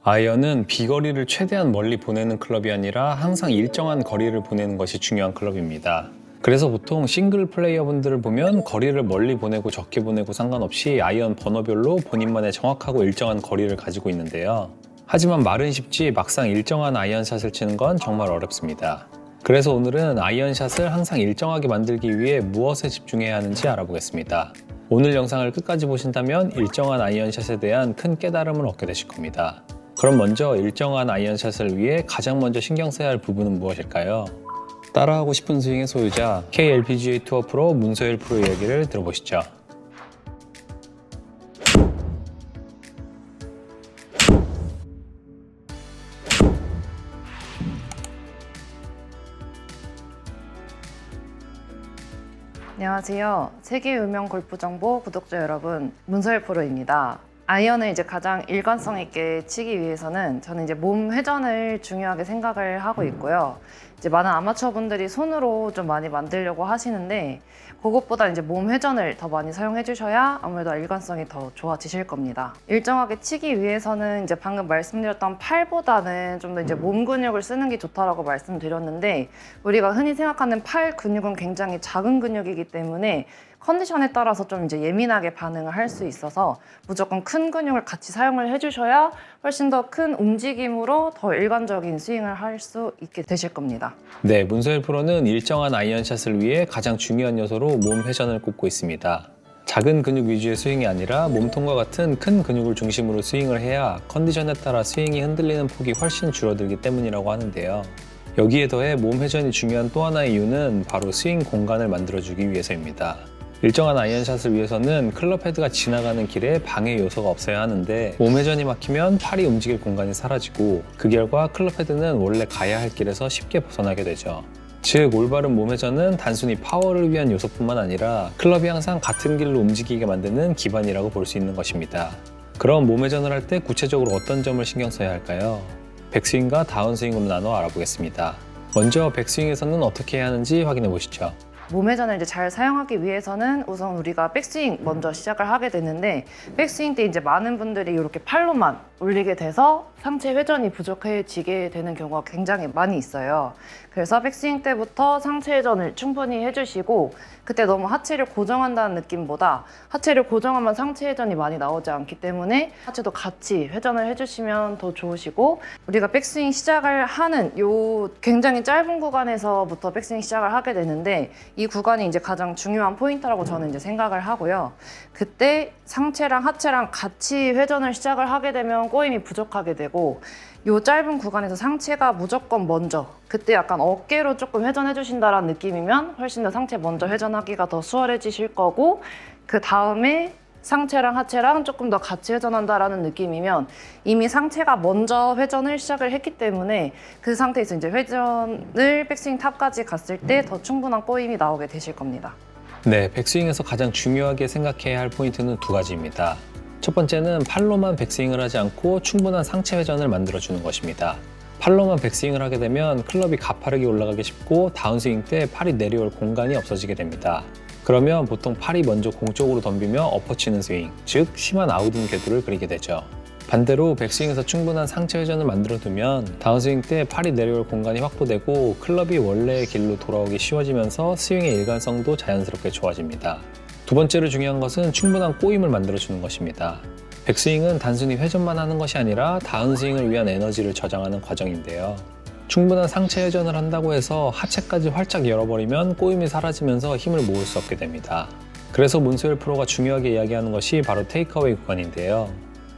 아이언은 비거리를 최대한 멀리 보내는 클럽이 아니라 항상 일정한 거리를 보내는 것이 중요한 클럽입니다. 그래서 보통 싱글 플레이어분들을 보면 거리를 멀리 보내고 적게 보내고 상관없이 아이언 번호별로 본인만의 정확하고 일정한 거리를 가지고 있는데요. 하지만 말은 쉽지 막상 일정한 아이언샷을 치는 건 정말 어렵습니다. 그래서 오늘은 아이언샷을 항상 일정하게 만들기 위해 무엇에 집중해야 하는지 알아보겠습니다. 오늘 영상을 끝까지 보신다면 일정한 아이언샷에 대한 큰 깨달음을 얻게 되실 겁니다. 그럼 먼저 일정한 아이언샷을 위해 가장 먼저 신경 써야 할 부분은 무엇일까요? 따라하고 싶은 스윙의 소유자 KLPGA 투어 프로 문서일 프로 이야기를 들어보시죠. 안녕하세요. 세계 유명 골프 정보 구독자 여러분, 문서일 프로입니다. 아이언을 이제 가장 일관성 있게 치기 위해서는 저는 이제 몸 회전을 중요하게 생각을 하고 있고요. 이제 많은 아마추어 분들이 손으로 좀 많이 만들려고 하시는데 그것보다 이제 몸 회전을 더 많이 사용해 주셔야 아무래도 일관성이 더 좋아지실 겁니다. 일정하게 치기 위해서는 이제 방금 말씀드렸던 팔보다는 좀 더 이제 몸 근육을 쓰는 게 좋다라고 말씀드렸는데 우리가 흔히 생각하는 팔 근육은 굉장히 작은 근육이기 때문에 컨디션에 따라서 좀 이제 예민하게 반응을 할 수 있어서 무조건 큰 근육을 같이 사용을 해주셔야 훨씬 더 큰 움직임으로 더 일관적인 스윙을 할 수 있게 되실 겁니다. 네, 문서일 프로는 일정한 아이언샷을 위해 가장 중요한 요소로 몸 회전을 꼽고 있습니다. 작은 근육 위주의 스윙이 아니라 몸통과 같은 큰 근육을 중심으로 스윙을 해야 컨디션에 따라 스윙이 흔들리는 폭이 훨씬 줄어들기 때문이라고 하는데요. 여기에 더해 몸 회전이 중요한 또 하나의 이유는 바로 스윙 공간을 만들어주기 위해서입니다. 일정한 아이언샷을 위해서는 클럽 헤드가 지나가는 길에 방해 요소가 없어야 하는데 몸 회전이 막히면 팔이 움직일 공간이 사라지고 그 결과 클럽 헤드는 원래 가야 할 길에서 쉽게 벗어나게 되죠. 즉 올바른 몸 회전은 단순히 파워를 위한 요소뿐만 아니라 클럽이 항상 같은 길로 움직이게 만드는 기반이라고 볼 수 있는 것입니다. 그럼 몸 회전을 할 때 구체적으로 어떤 점을 신경 써야 할까요? 백스윙과 다운스윙으로 나눠 알아보겠습니다. 먼저 백스윙에서는 어떻게 해야 하는지 확인해 보시죠. 몸 회전을 이제 잘 사용하기 위해서는 우선 우리가 백스윙 먼저 시작을 하게 되는데 백스윙 때 이제 많은 분들이 이렇게 팔로만 올리게 돼서 상체 회전이 부족해지게 되는 경우가 굉장히 많이 있어요. 그래서 백스윙 때부터 상체 회전을 충분히 해주시고 그때 너무 하체를 고정한다는 느낌보다 하체를 고정하면 상체 회전이 많이 나오지 않기 때문에 하체도 같이 회전을 해주시면 더 좋으시고 우리가 백스윙 시작을 하는 요 굉장히 짧은 구간에서부터 백스윙 시작을 하게 되는데 이 구간이 이제 가장 중요한 포인트라고 저는 이제 생각을 하고요. 그때 상체랑 하체랑 같이 회전을 시작을 하게 되면 꼬임이 부족하게 되고 이 짧은 구간에서 상체가 무조건 먼저 그때 약간 어깨로 조금 회전해 주신다라는 느낌이면 훨씬 더 상체 먼저 회전하기가 더 수월해지실 거고 그 다음에 상체랑 하체랑 조금 더 같이 회전한다라는 느낌이면 이미 상체가 먼저 회전을 시작을 했기 때문에 그 상태에서 이제 회전을 백스윙 탑까지 갔을 때 더 충분한 꼬임이 나오게 되실 겁니다. 네, 백스윙에서 가장 중요하게 생각해야 할 포인트는 두 가지입니다. 첫 번째는 팔로만 백스윙을 하지 않고 충분한 상체 회전을 만들어주는 것입니다. 팔로만 백스윙을 하게 되면 클럽이 가파르게 올라가기 쉽고 다운스윙 때 팔이 내려올 공간이 없어지게 됩니다. 그러면 보통 팔이 먼저 공 쪽으로 덤비며 엎어치는 스윙, 즉 심한 아웃인 궤도를 그리게 되죠. 반대로 백스윙에서 충분한 상체 회전을 만들어두면 다운스윙 때 팔이 내려올 공간이 확보되고 클럽이 원래의 길로 돌아오기 쉬워지면서 스윙의 일관성도 자연스럽게 좋아집니다. 두 번째로 중요한 것은 충분한 꼬임을 만들어주는 것입니다. 백스윙은 단순히 회전만 하는 것이 아니라 다운스윙을 위한 에너지를 저장하는 과정인데요. 충분한 상체 회전을 한다고 해서 하체까지 활짝 열어버리면 꼬임이 사라지면서 힘을 모을 수 없게 됩니다. 그래서 문서일 프로가 중요하게 이야기하는 것이 바로 테이크어웨이 구간인데요.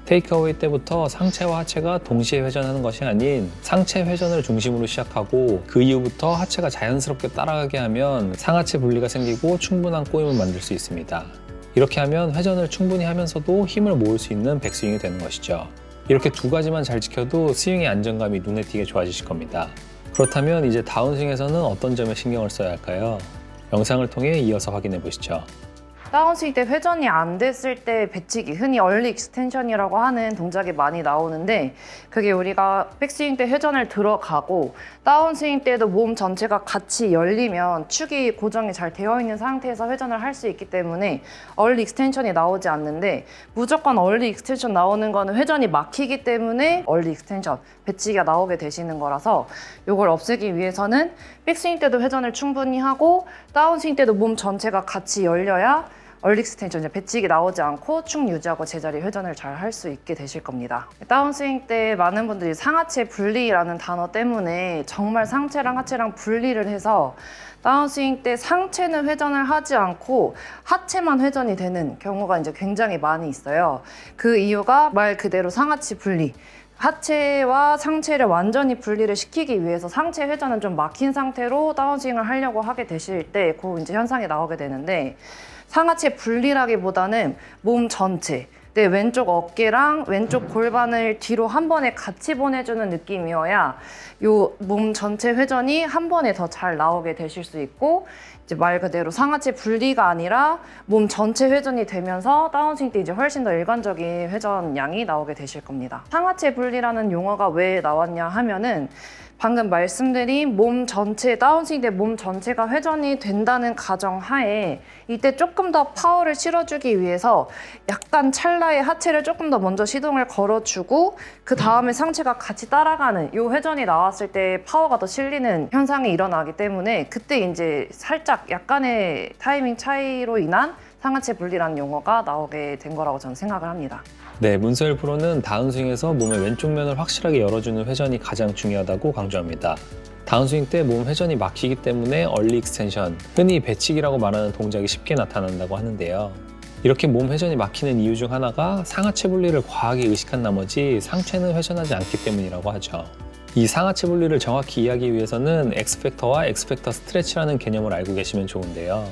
테이크어웨이 때부터 상체와 하체가 동시에 회전하는 것이 아닌 상체 회전을 중심으로 시작하고 그 이후부터 하체가 자연스럽게 따라가게 하면 상하체 분리가 생기고 충분한 꼬임을 만들 수 있습니다. 이렇게 하면 회전을 충분히 하면서도 힘을 모을 수 있는 백스윙이 되는 것이죠. 이렇게 두 가지만 잘 지켜도 스윙의 안정감이 눈에 띄게 좋아지실 겁니다. 그렇다면 이제 다운스윙에서는 어떤 점에 신경을 써야 할까요? 영상을 통해 이어서 확인해 보시죠. 다운스윙 때 회전이 안 됐을 때 배치기, 흔히 얼리 익스텐션이라고 하는 동작이 많이 나오는데 그게 우리가 백스윙 때 회전을 들어가고 다운스윙 때도 몸 전체가 같이 열리면 축이 고정이 잘 되어 있는 상태에서 회전을 할 수 있기 때문에 얼리 익스텐션이 나오지 않는데 무조건 얼리 익스텐션 나오는 거는 회전이 막히기 때문에 얼리 익스텐션, 배치기가 나오게 되시는 거라서 이걸 없애기 위해서는 백스윙 때도 회전을 충분히 하고 다운스윙 때도 몸 전체가 같이 열려야 얼리 익스텐션, 이제 배치기 나오지 않고 축 유지하고 제자리 회전을 잘 할 수 있게 되실 겁니다. 다운스윙 때 많은 분들이 상하체 분리라는 단어 때문에 정말 상체랑 하체랑 분리를 해서 다운스윙 때 상체는 회전을 하지 않고 하체만 회전이 되는 경우가 이제 굉장히 많이 있어요. 그 이유가 말 그대로 상하체 분리. 하체와 상체를 완전히 분리를 시키기 위해서 상체 회전은 좀 막힌 상태로 다운스윙을 하려고 하게 되실 때 그 이제 현상이 나오게 되는데 상하체 분리라기보다는 몸 전체, 내 왼쪽 어깨랑 왼쪽 골반을 뒤로 한 번에 같이 보내주는 느낌이어야 요 몸 전체 회전이 한 번에 더 잘 나오게 되실 수 있고 이제 말 그대로 상하체 분리가 아니라 몸 전체 회전이 되면서 다운스윙 때 이제 훨씬 더 일관적인 회전량이 나오게 되실 겁니다. 상하체 분리라는 용어가 왜 나왔냐 하면은 방금 말씀드린 몸 전체, 다운스윙 때 몸 전체가 회전이 된다는 가정하에 이때 조금 더 파워를 실어주기 위해서 약간 찰나의 하체를 조금 더 먼저 시동을 걸어주고 그 다음에 상체가 같이 따라가는 이 회전이 나왔을 때 파워가 더 실리는 현상이 일어나기 때문에 그때 이제 살짝 약간의 타이밍 차이로 인한 상하체 분리라는 용어가 나오게 된 거라고 저는 생각을 합니다. 네, 문서일 프로는 다운스윙에서 몸의 왼쪽 면을 확실하게 열어주는 회전이 가장 중요하다고 강조합니다. 다운스윙 때 몸 회전이 막히기 때문에 얼리 익스텐션, 흔히 배치기라고 말하는 동작이 쉽게 나타난다고 하는데요. 이렇게 몸 회전이 막히는 이유 중 하나가 상하체 분리를 과하게 의식한 나머지 상체는 회전하지 않기 때문이라고 하죠. 이 상하체 분리를 정확히 이해하기 위해서는 엑스팩터와 엑스팩터 스트레치라는 개념을 알고 계시면 좋은데요.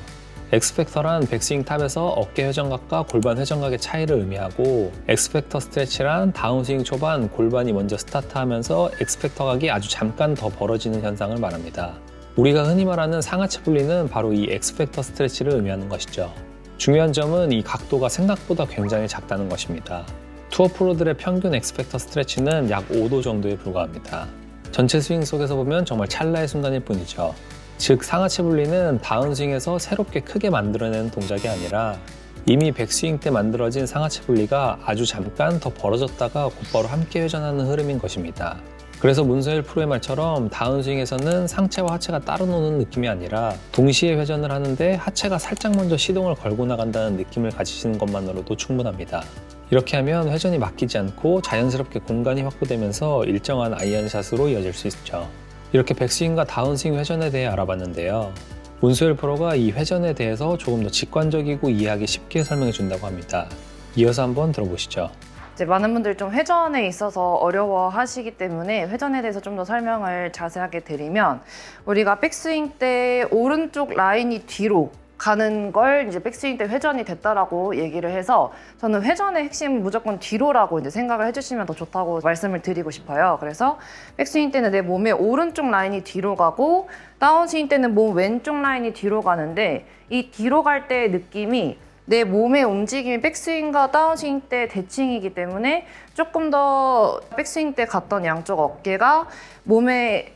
엑스팩터란 백스윙 탑에서 어깨 회전각과 골반 회전각의 차이를 의미하고 엑스팩터 스트레치란 다운스윙 초반 골반이 먼저 스타트하면서 엑스팩터 각이 아주 잠깐 더 벌어지는 현상을 말합니다. 우리가 흔히 말하는 상하체 분리는 바로 이 엑스팩터 스트레치를 의미하는 것이죠. 중요한 점은 이 각도가 생각보다 굉장히 작다는 것입니다. 투어 프로들의 평균 엑스팩터 스트레치는 약 5도 정도에 불과합니다. 전체 스윙 속에서 보면 정말 찰나의 순간일 뿐이죠. 즉 상하체 분리는 다운스윙에서 새롭게 크게 만들어내는 동작이 아니라 이미 백스윙 때 만들어진 상하체 분리가 아주 잠깐 더 벌어졌다가 곧바로 함께 회전하는 흐름인 것입니다. 그래서 문서일 프로의 말처럼 다운스윙에서는 상체와 하체가 따로 노는 느낌이 아니라 동시에 회전을 하는데 하체가 살짝 먼저 시동을 걸고 나간다는 느낌을 가지시는 것만으로도 충분합니다. 이렇게 하면 회전이 막히지 않고 자연스럽게 공간이 확보되면서 일정한 아이언샷으로 이어질 수 있죠. 이렇게 백스윙과 다운스윙 회전에 대해 알아봤는데요. 문소일 프로가 이 회전에 대해서 조금 더 직관적이고 이해하기 쉽게 설명해 준다고 합니다. 이어서 한번 들어보시죠. 이제 많은 분들이 좀 회전에 있어서 어려워 하시기 때문에 회전에 대해서 좀 더 설명을 자세하게 드리면 우리가 백스윙 때 오른쪽 라인이 뒤로 가는 걸 이제 백스윙 때 회전이 됐다라고 얘기를 해서 저는 회전의 핵심은 무조건 뒤로라고 이제 생각을 해주시면 더 좋다고 말씀을 드리고 싶어요. 그래서 백스윙 때는 내 몸의 오른쪽 라인이 뒤로 가고 다운스윙 때는 몸 왼쪽 라인이 뒤로 가는데 이 뒤로 갈 때의 느낌이 내 몸의 움직임이 백스윙과 다운스윙 때 대칭이기 때문에 조금 더 백스윙 때 갔던 양쪽 어깨가 몸의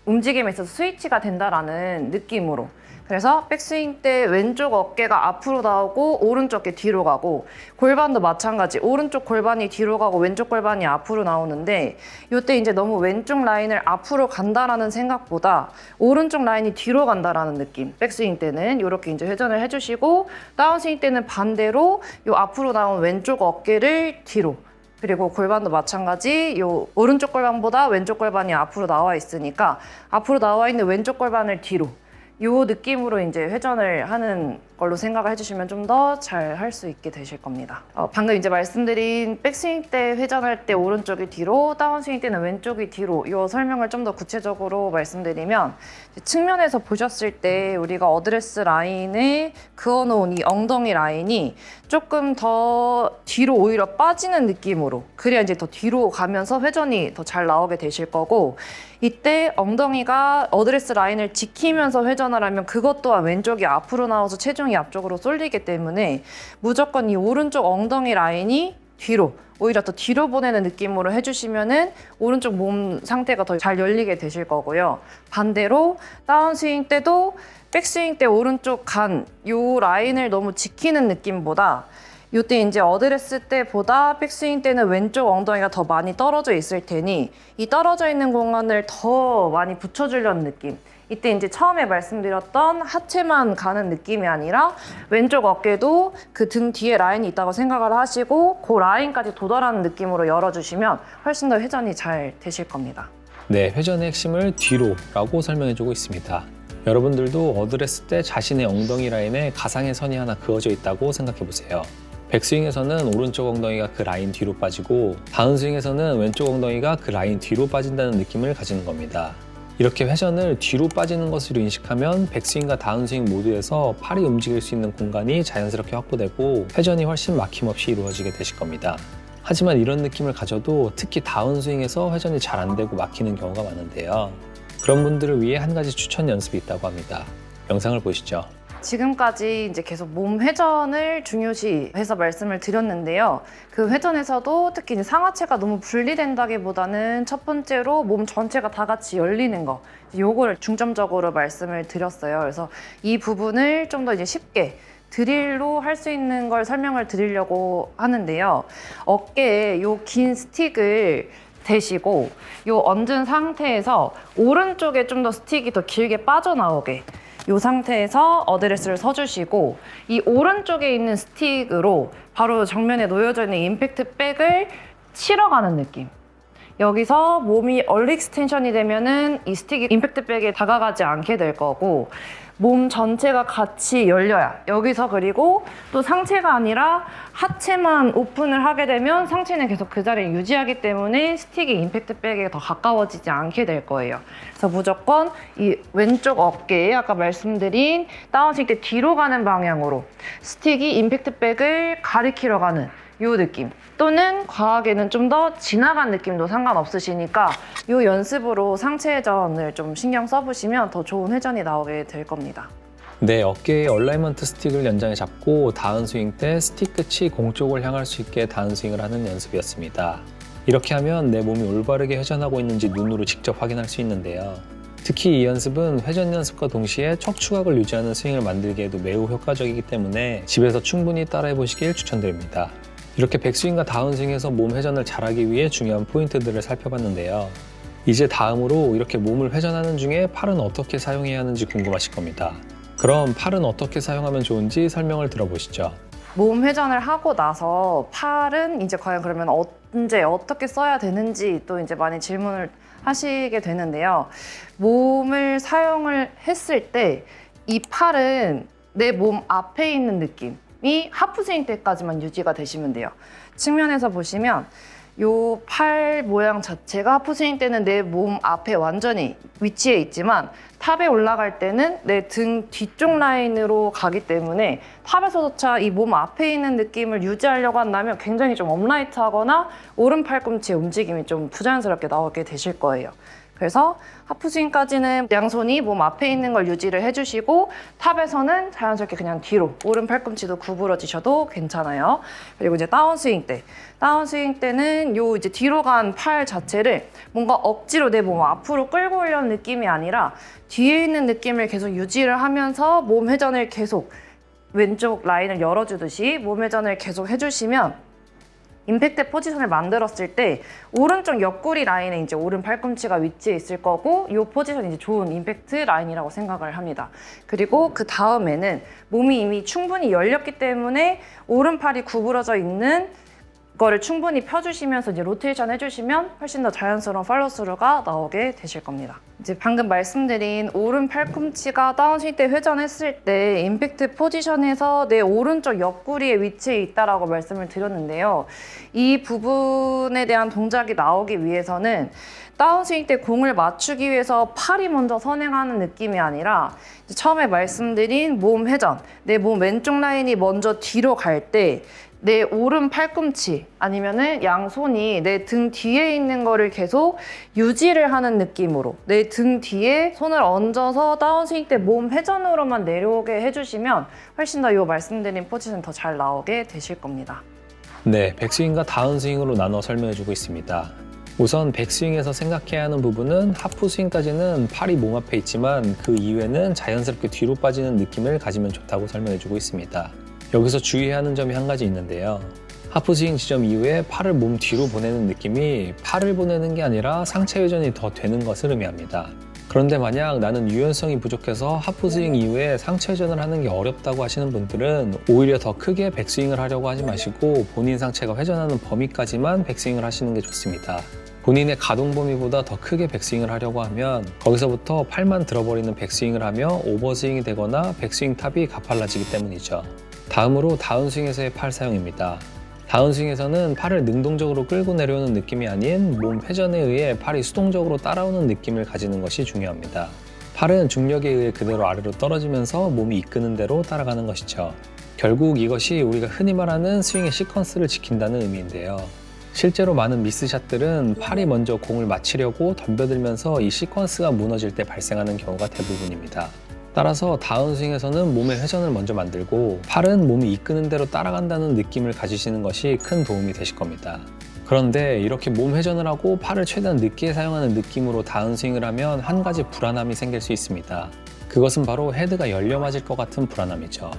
움직임에 있어서 스위치가 된다라는 느낌으로 그래서 백스윙 때 왼쪽 어깨가 앞으로 나오고 오른쪽 어깨 뒤로 가고 골반도 마찬가지 오른쪽 골반이 뒤로 가고 왼쪽 골반이 앞으로 나오는데 이때 이제 너무 왼쪽 라인을 앞으로 간다라는 생각보다 오른쪽 라인이 뒤로 간다라는 느낌 백스윙 때는 이렇게 이제 회전을 해주시고 다운스윙 때는 반대로 이 앞으로 나온 왼쪽 어깨를 뒤로 그리고 골반도 마찬가지 요 오른쪽 골반보다 왼쪽 골반이 앞으로 나와 있으니까 앞으로 나와 있는 왼쪽 골반을 뒤로 요 느낌으로 이제 회전을 하는 걸로 생각을 해주시면 좀 더 잘 할 수 있게 되실 겁니다. 방금 이제 말씀드린 백스윙 때 회전할 때 오른쪽이 뒤로, 다운스윙 때는 왼쪽이 뒤로 이 설명을 좀 더 구체적으로 말씀드리면 측면에서 보셨을 때 우리가 어드레스 라인에 그어놓은 이 엉덩이 라인이 조금 더 뒤로 오히려 빠지는 느낌으로 그래야 이제 더 뒤로 가면서 회전이 더 잘 나오게 되실 거고 이때 엉덩이가 어드레스 라인을 지키면서 회전 회전을 하면 그것 또한 왼쪽이 앞으로 나와서 체중이 앞쪽으로 쏠리기 때문에 무조건 이 오른쪽 엉덩이 라인이 뒤로, 오히려 더 뒤로 보내는 느낌으로 해주시면은 오른쪽 몸 상태가 더 잘 열리게 되실 거고요. 반대로 다운스윙 때도 백스윙 때 오른쪽 간 요 라인을 너무 지키는 느낌보다 이때 이제 어드레스 때보다 백스윙 때는 왼쪽 엉덩이가 더 많이 떨어져 있을 테니 이 떨어져 있는 공간을 더 많이 붙여주려는 느낌. 이때 이제 처음에 말씀드렸던 하체만 가는 느낌이 아니라 왼쪽 어깨도 그 등 뒤에 라인이 있다고 생각을 하시고 그 라인까지 도달하는 느낌으로 열어주시면 훨씬 더 회전이 잘 되실 겁니다. 네, 회전의 핵심을 뒤로라고 설명해주고 있습니다. 여러분들도 어드레스 때 자신의 엉덩이 라인에 가상의 선이 하나 그어져 있다고 생각해보세요. 백스윙에서는 오른쪽 엉덩이가 그 라인 뒤로 빠지고 다운스윙에서는 왼쪽 엉덩이가 그 라인 뒤로 빠진다는 느낌을 가지는 겁니다. 이렇게 회전을 뒤로 빠지는 것으로 인식하면 백스윙과 다운스윙 모두에서 팔이 움직일 수 있는 공간이 자연스럽게 확보되고 회전이 훨씬 막힘없이 이루어지게 되실 겁니다. 하지만 이런 느낌을 가져도 특히 다운스윙에서 회전이 잘 안 되고 막히는 경우가 많은데요. 그런 분들을 위해 한 가지 추천 연습이 있다고 합니다. 영상을 보시죠. 지금까지 이제 계속 몸 회전을 중요시해서 말씀을 드렸는데요. 그 회전에서도 특히 이제 상하체가 너무 분리된다기보다는 첫 번째로 몸 전체가 다 같이 열리는 거, 요거를 중점적으로 말씀을 드렸어요. 그래서 이 부분을 좀 더 이제 쉽게 드릴로 할 수 있는 걸 설명을 드리려고 하는데요. 어깨에 요 긴 스틱을 대시고 요 얹은 상태에서 오른쪽에 좀 더 스틱이 더 길게 빠져나오게 이 상태에서 어드레스를 서주시고 이 오른쪽에 있는 스틱으로 바로 정면에 놓여져 있는 임팩트 백을 치러가는 느낌. 여기서 몸이 얼리 익스텐션이 되면은 이 스틱이 임팩트 백에 다가가지 않게 될 거고 몸 전체가 같이 열려야 여기서 그리고 또 상체가 아니라 하체만 오픈을 하게 되면 상체는 계속 그 자리에 유지하기 때문에 스틱이 임팩트 백에 더 가까워지지 않게 될 거예요. 그래서 무조건 이 왼쪽 어깨에 아까 말씀드린 다운스윙 때 뒤로 가는 방향으로 스틱이 임팩트 백을 가리키러 가는 이 느낌 또는 과하게는 좀 더 지나간 느낌도 상관없으시니까 이 연습으로 상체 회전을 좀 신경 써보시면 더 좋은 회전이 나오게 될 겁니다. 네, 어깨에 얼라이먼트 스틱을 연장해 잡고 다운스윙 때 스틱 끝이 공 쪽을 향할 수 있게 다운스윙을 하는 연습이었습니다. 이렇게 하면 내 몸이 올바르게 회전하고 있는지 눈으로 직접 확인할 수 있는데요. 특히 이 연습은 회전 연습과 동시에 척추각을 유지하는 스윙을 만들기에도 매우 효과적이기 때문에 집에서 충분히 따라해 보시길 추천드립니다. 이렇게 백스윙과 다운스윙에서 몸 회전을 잘하기 위해 중요한 포인트들을 살펴봤는데요. 이제 다음으로 이렇게 몸을 회전하는 중에 팔은 어떻게 사용해야 하는지 궁금하실 겁니다. 그럼 팔은 어떻게 사용하면 좋은지 설명을 들어보시죠. 몸 회전을 하고 나서 팔은 이제 과연 그러면 언제 어떻게 써야 되는지 또 이제 많이 질문을 하시게 되는데요. 몸을 사용을 했을 때 이 팔은 내 몸 앞에 있는 느낌이 하프스윙 때까지만 유지가 되시면 돼요. 측면에서 보시면 요 팔 모양 자체가 하프스윙 때는 내 몸 앞에 완전히 위치해 있지만 탑에 올라갈 때는 내 등 뒤쪽 라인으로 가기 때문에 탑에서조차 이 몸 앞에 있는 느낌을 유지하려고 한다면 굉장히 좀 업라이트하거나 오른 팔꿈치의 움직임이 좀 부자연스럽게 나오게 되실 거예요. 그래서 하프스윙까지는 양손이 몸 앞에 있는 걸 유지를 해주시고 탑에서는 자연스럽게 그냥 뒤로 오른 팔꿈치도 구부러지셔도 괜찮아요. 그리고 이제 다운스윙 때는 요 이제 뒤로 간 팔 자체를 뭔가 억지로 내 몸 앞으로 끌고 오려는 느낌이 아니라 뒤에 있는 느낌을 계속 유지를 하면서 몸 회전을 계속 왼쪽 라인을 열어주듯이 몸 회전을 계속 해주시면 임팩트 포지션을 만들었을 때 오른쪽 옆구리 라인에 이제 오른 팔꿈치가 위치해 있을 거고 이 포지션이 이제 좋은 임팩트 라인이라고 생각을 합니다. 그리고 그 다음에는 몸이 이미 충분히 열렸기 때문에 오른팔이 구부러져 있는 거를 충분히 펴주시면서 이제 로테이션 해주시면 훨씬 더 자연스러운 팔로스루가 나오게 되실 겁니다. 이제 방금 말씀드린 오른 팔꿈치가 다운스윙 때 회전했을 때 임팩트 포지션에서 내 오른쪽 옆구리에 위치해 있다라고 말씀을 드렸는데요. 이 부분에 대한 동작이 나오기 위해서는 다운스윙 때 공을 맞추기 위해서 팔이 먼저 선행하는 느낌이 아니라 처음에 말씀드린 몸 회전, 내 몸 왼쪽 라인이 먼저 뒤로 갈 때 내 오른 팔꿈치 아니면은 양손이 내 등 뒤에 있는 거를 계속 유지를 하는 느낌으로 내 등 뒤에 손을 얹어서 다운스윙 때 몸 회전으로만 내려오게 해주시면 훨씬 더 이 말씀드린 포지션 더 잘 나오게 되실 겁니다. 네, 백스윙과 다운스윙으로 나눠 설명해주고 있습니다. 우선 백스윙에서 생각해야 하는 부분은 하프스윙까지는 팔이 몸 앞에 있지만 그 이후에는 자연스럽게 뒤로 빠지는 느낌을 가지면 좋다고 설명해주고 있습니다. 여기서 주의해야 하는 점이 한 가지 있는데요. 하프스윙 지점 이후에 팔을 몸 뒤로 보내는 느낌이 팔을 보내는 게 아니라 상체 회전이 더 되는 것을 의미합니다. 그런데 만약 나는 유연성이 부족해서 하프스윙 이후에 상체 회전을 하는 게 어렵다고 하시는 분들은 오히려 더 크게 백스윙을 하려고 하지 마시고 본인 상체가 회전하는 범위까지만 백스윙을 하시는 게 좋습니다. 본인의 가동 범위보다 더 크게 백스윙을 하려고 하면 거기서부터 팔만 들어버리는 백스윙을 하며 오버스윙이 되거나 백스윙 탑이 가팔라지기 때문이죠. 다음으로 다운스윙에서의 팔 사용입니다. 다운스윙에서는 팔을 능동적으로 끌고 내려오는 느낌이 아닌 몸 회전에 의해 팔이 수동적으로 따라오는 느낌을 가지는 것이 중요합니다. 팔은 중력에 의해 그대로 아래로 떨어지면서 몸이 이끄는 대로 따라가는 것이죠. 결국 이것이 우리가 흔히 말하는 스윙의 시퀀스를 지킨다는 의미인데요. 실제로 많은 미스샷들은 팔이 먼저 공을 맞히려고 덤벼들면서 이 시퀀스가 무너질 때 발생하는 경우가 대부분입니다. 따라서 다운스윙에서는 몸의 회전을 먼저 만들고 팔은 몸이 이끄는 대로 따라간다는 느낌을 가지시는 것이 큰 도움이 되실 겁니다. 그런데 이렇게 몸 회전을 하고 팔을 최대한 늦게 사용하는 느낌으로 다운스윙을 하면 한 가지 불안함이 생길 수 있습니다. 그것은 바로 헤드가 열려 맞을 것 같은 불안함이죠.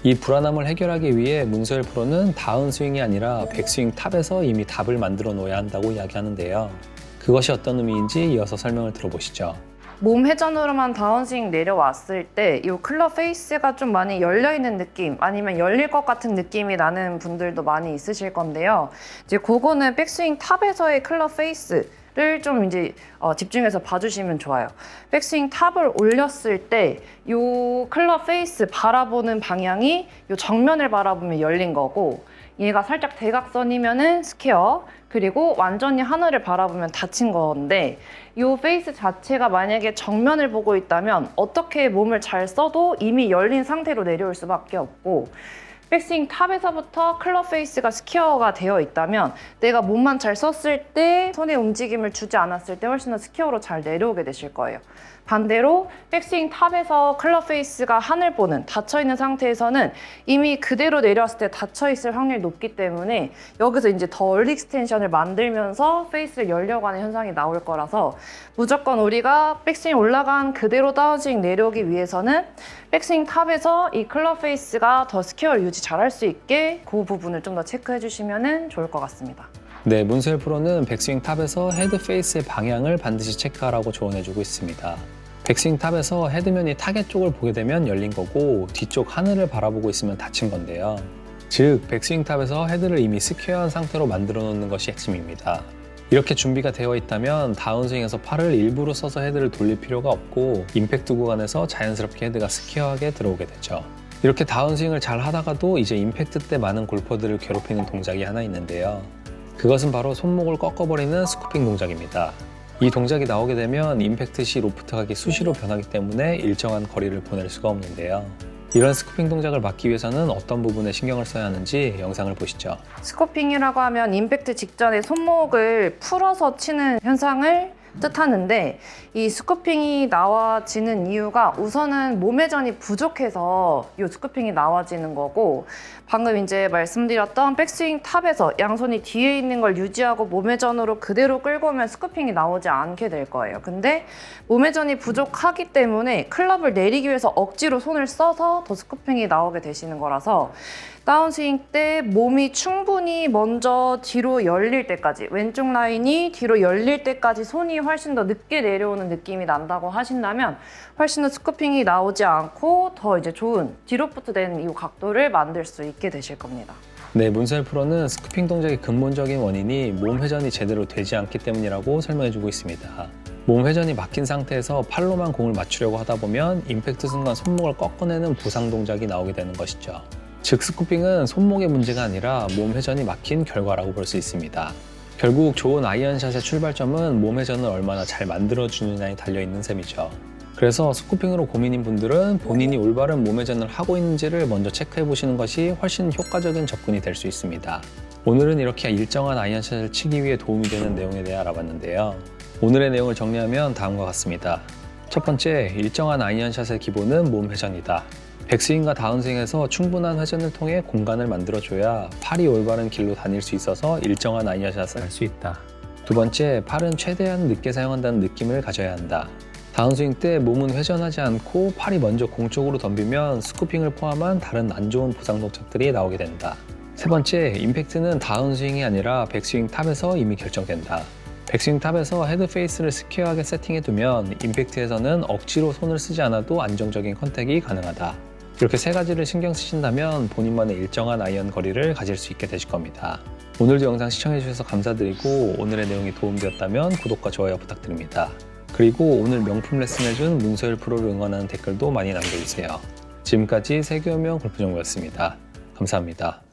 이 불안함을 해결하기 위해 문서일 프로는 다운스윙이 아니라 백스윙 탑에서 이미 답을 만들어 놓아야 한다고 이야기하는데요. 그것이 어떤 의미인지 이어서 설명을 들어보시죠. 몸 회전으로만 다운스윙 내려왔을 때 이 클럽 페이스가 좀 많이 열려있는 느낌 아니면 열릴 것 같은 느낌이 나는 분들도 많이 있으실 건데요. 이제 그거는 백스윙 탑에서의 클럽 페이스를 좀 이제 집중해서 봐주시면 좋아요. 백스윙 탑을 올렸을 때 이 클럽 페이스 바라보는 방향이 이 정면을 바라보면 열린 거고 얘가 살짝 대각선이면은 스퀘어 그리고 완전히 하늘을 바라보면 닫힌 건데 이 페이스 자체가 만약에 정면을 보고 있다면 어떻게 몸을 잘 써도 이미 열린 상태로 내려올 수밖에 없고 백스윙 탑에서부터 클럽 페이스가 스퀘어가 되어 있다면 내가 몸만 잘 썼을 때 손의 움직임을 주지 않았을 때 훨씬 더 스퀘어로 잘 내려오게 되실 거예요. 반대로 백스윙 탑에서 클럽 페이스가 하늘 보는 닫혀있는 상태에서는 이미 그대로 내려왔을 때 닫혀있을 확률이 높기 때문에 여기서 이제 더 얼리 익스텐션을 만들면서 페이스를 열려고 하는 현상이 나올 거라서 무조건 우리가 백스윙 올라간 그대로 다운스윙 내려오기 위해서는 백스윙 탑에서 이 클럽 페이스가 더 스퀘어를 유지 잘할 수 있게 그 부분을 좀 더 체크해 주시면 좋을 것 같습니다. 네, 문서일 프로는 백스윙 탑에서 헤드 페이스의 방향을 반드시 체크하라고 조언해주고 있습니다. 백스윙 탑에서 헤드면이 타겟 쪽을 보게 되면 열린 거고 뒤쪽 하늘을 바라보고 있으면 닫힌 건데요. 즉, 백스윙 탑에서 헤드를 이미 스퀘어한 상태로 만들어 놓는 것이 핵심입니다. 이렇게 준비가 되어 있다면 다운스윙에서 팔을 일부러 써서 헤드를 돌릴 필요가 없고 임팩트 구간에서 자연스럽게 헤드가 스퀘어하게 들어오게 되죠. 이렇게 다운스윙을 잘 하다가도 이제 임팩트 때 많은 골퍼들을 괴롭히는 동작이 하나 있는데요. 그것은 바로 손목을 꺾어버리는 스쿠핑 동작입니다. 이 동작이 나오게 되면 임팩트 시 로프트 각이 수시로 변하기 때문에 일정한 거리를 보낼 수가 없는데요. 이런 스쿠핑 동작을 막기 위해서는 어떤 부분에 신경을 써야 하는지 영상을 보시죠. 스코핑이라고 하면 임팩트 직전에 손목을 풀어서 치는 현상을 뜻하는데 이 스쿠핑이 나와지는 이유가 우선은 몸 회전이 부족해서 이 스쿠핑이 나와지는 거고 방금 이제 말씀드렸던 백스윙 탑에서 양손이 뒤에 있는 걸 유지하고 몸 회전으로 그대로 끌고 오면 스쿠핑이 나오지 않게 될 거예요. 근데 몸 회전이 부족하기 때문에 클럽을 내리기 위해서 억지로 손을 써서 더 스쿠핑이 나오게 되시는 거라서 다운스윙 때 몸이 충분히 먼저 뒤로 열릴 때까지 왼쪽 라인이 뒤로 열릴 때까지 손이 훨씬 더 늦게 내려오는 느낌이 난다고 하신다면 훨씬 더 스쿠핑이 나오지 않고 더 이제 좋은 뒤로부터 되는 이 각도를 만들 수 있게 되실 겁니다. 네, 문서일 프로는 스쿠핑 동작의 근본적인 원인이 몸 회전이 제대로 되지 않기 때문이라고 설명해주고 있습니다. 몸 회전이 막힌 상태에서 팔로만 공을 맞추려고 하다 보면 임팩트 순간 손목을 꺾어내는 부상 동작이 나오게 되는 것이죠. 즉, 스쿠핑은 손목의 문제가 아니라 몸 회전이 막힌 결과라고 볼 수 있습니다. 결국 좋은 아이언샷의 출발점은 몸 회전을 얼마나 잘 만들어주느냐에 달려있는 셈이죠. 그래서 스쿠핑으로 고민인 분들은 본인이 올바른 몸 회전을 하고 있는지를 먼저 체크해 보시는 것이 훨씬 효과적인 접근이 될 수 있습니다. 오늘은 이렇게 일정한 아이언샷을 치기 위해 도움이 되는 내용에 대해 알아봤는데요. 오늘의 내용을 정리하면 다음과 같습니다. 첫 번째, 일정한 아이언샷의 기본은 몸 회전이다. 백스윙과 다운스윙에서 충분한 회전을 통해 공간을 만들어줘야 팔이 올바른 길로 다닐 수 있어서 일정한 아이언샷을 할 수 있다. 두 번째, 팔은 최대한 늦게 사용한다는 느낌을 가져야 한다. 다운스윙 때 몸은 회전하지 않고 팔이 먼저 공 쪽으로 덤비면 스쿠핑을 포함한 다른 안 좋은 보상 동작들이 나오게 된다. 세 번째, 임팩트는 다운스윙이 아니라 백스윙 탑에서 이미 결정된다. 백스윙 탑에서 헤드 페이스를 스퀘어하게 세팅해두면 임팩트에서는 억지로 손을 쓰지 않아도 안정적인 컨택이 가능하다. 이렇게 세 가지를 신경 쓰신다면 본인만의 일정한 아이언 거리를 가질 수 있게 되실 겁니다. 오늘도 영상 시청해주셔서 감사드리고 오늘의 내용이 도움되었다면 구독과 좋아요 부탁드립니다. 그리고 오늘 명품 레슨 해준 문소율 프로를 응원하는 댓글도 많이 남겨주세요. 지금까지 세계여명 골프정보였습니다. 감사합니다.